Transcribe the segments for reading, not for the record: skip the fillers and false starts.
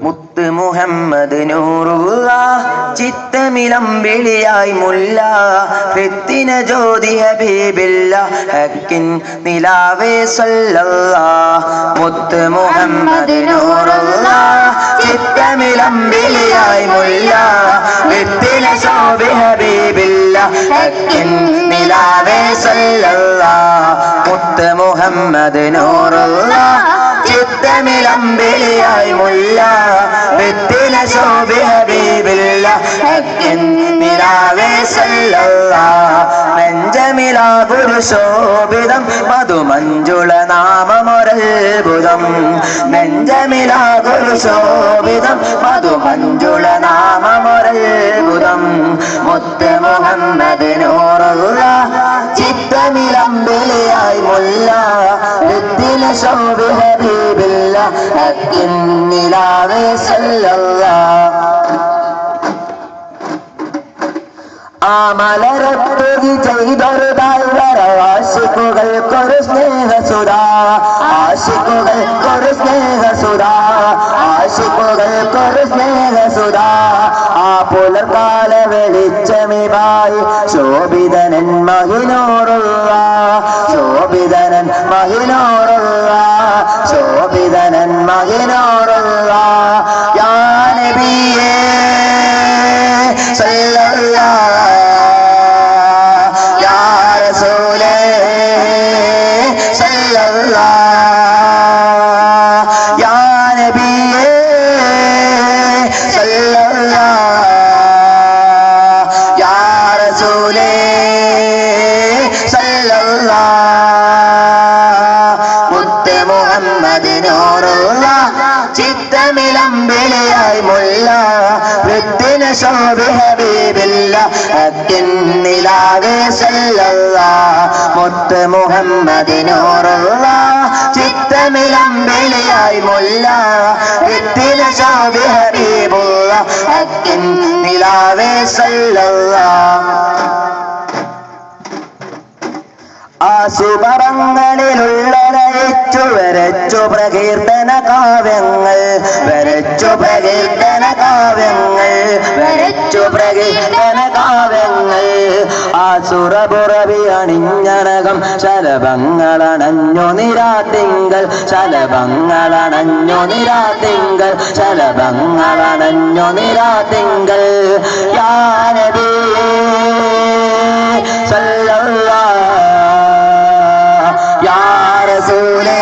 മുത്ത് മുഹമ്മദ് നൂറുള്ള ചിത്തമിലമ്പിളിയായി മുല്ല കൃത്തിന ജ്യോതി ഹബീബില്ല ഹക്കിൻ നിലാവേ സല്ലല്ലാഹ്. മുത്ത് മുഹമ്മദ് നൂറുള്ള ചിത്തമിലമ്പിളിയായി മുല്ല കൃത്തിന ജ്യോതി ഹബീബില്ല ഹക്കിൻ നിലാവേ സല്ലല്ലാഹ്. മുത്ത് മുഹമ്മദ് നൂറുള്ള ചിത്തമിലമ്പിളിയായി മുല്ല വിത്തിന ശോഭി ഹബീബില്ല ഹക്കിൻ നിലാവേ സല്ലല്ലാഹ്. നെഞ്ചമിലാ ഗുരുശോഭിതം മധുമഞ്ജുള നാമമൊരത്ഭുതം. നെഞ്ചമിലാ ഗുരുശോഭിതം മധുമഞ്ജുള നാമമൊരത്ഭുതം. മുത്ത് മുഹമ്മദ് നൂറുള്ള ചിത്തമിലമ്പിളിയായി മുല്ല വിത്തിന ശോഭി ഹബീബില്ല ഹക്കിൻ നിലാവേ സല്ലല്ലാഹ്. ആ മലരത്തുകി ചെയ്തൊരുതായി വരവാശിക്കുകൾക്കൊരു സ്നേഹസുധാ ആശിക്കുകൾക്കൊരു സ്നേഹസുധാ ആശിക്കുകൾക്കൊരു സ്നേഹസുധാ. ആ പുലർകാല വെളിച്ചമിവായി ശോഭിതനൻ മഹിനൂറുള്ള ശോഭിതനൻ മഹിനൂറുള്ള ശോഭിതനൻ മഹിനൂറുള്ള. യാ നബിയേ സല്ലല്ലാഹ് യാ റസൂലേ സല്ലല്ലാഹ് യാ നബിയേ സല്ലല്ലാഹ് യാ റസൂലേ സല്ലല്ലാഹ്. മുത്ത് മുഹമ്മദ് നൂറുള്ള ചിത്തമിലമ്പിളിയായി മുല്ല വിത്തിന ശോഭി ഹബീബില്ല ഹക്കിൻ നിലാവേ സല്ലല്ലാഹ്. മുത്ത് മുഹമ്മദ് നൂറുള്ള ചിത്തമിലമ്പിളിയായി മുല്ല വിത്തിന ശോഭി ഹബീബുള്ള ഹക്കിൻ നിലാവേ സല്ലല്ലാഹ്. ആശുഭങ്ങളിലുള്ളരച്ചു വരച്ചു പ്രകീർത്തന കാവ്യങ്ങൾ വരച്ചു പ്രകീർത്തന കാവ്യങ്ങൾ വരച്ചു പ്രകീർത്തന കാവ്യങ്ങൾ. ആസുരപുറവി അണിഞ്ഞനകം ശലഭങ്ങളണഞ്ഞു നിരാത്തിങ്കൾ ശലഭങ്ങളണഞ്ഞു നിരാത്തിങ്കൾ ശലഭങ്ങളണഞ്ഞു നിരാത്തിങ്കൾ. യാ നബിയേ സല്ലല്ലാഹ് യാ റസൂലേ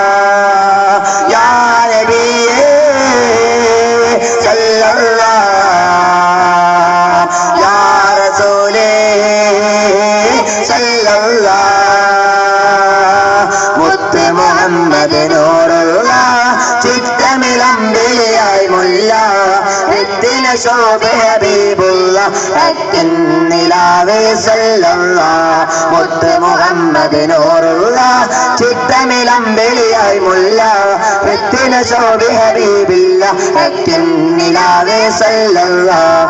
സല്ലല്ലാഹ് യാ നബിയേ സല്ലല്ലാഹ് യാ റസൂലേ സല്ലല്ലാഹ്. മുത്ത് മുഹമ്മദ് നൂറുള്ള ചിത്തമിലമ്പിളിയായി മുല്ല വിത്തിന ശോഭി ഹബീബുള്ള ഹക്കിൻ നിലാവേ സല്ലല്ലാഹ്. മുത്ത് മുഹമ്മദ് നൂറുള്ള ചിത്തമിലമ്പിളിയായി മുല്ല വിത്തിന ശോഭി ഹബീബില്ല ഹക്കിൻ നിലാവേ സല്ലല്ലാഹ്.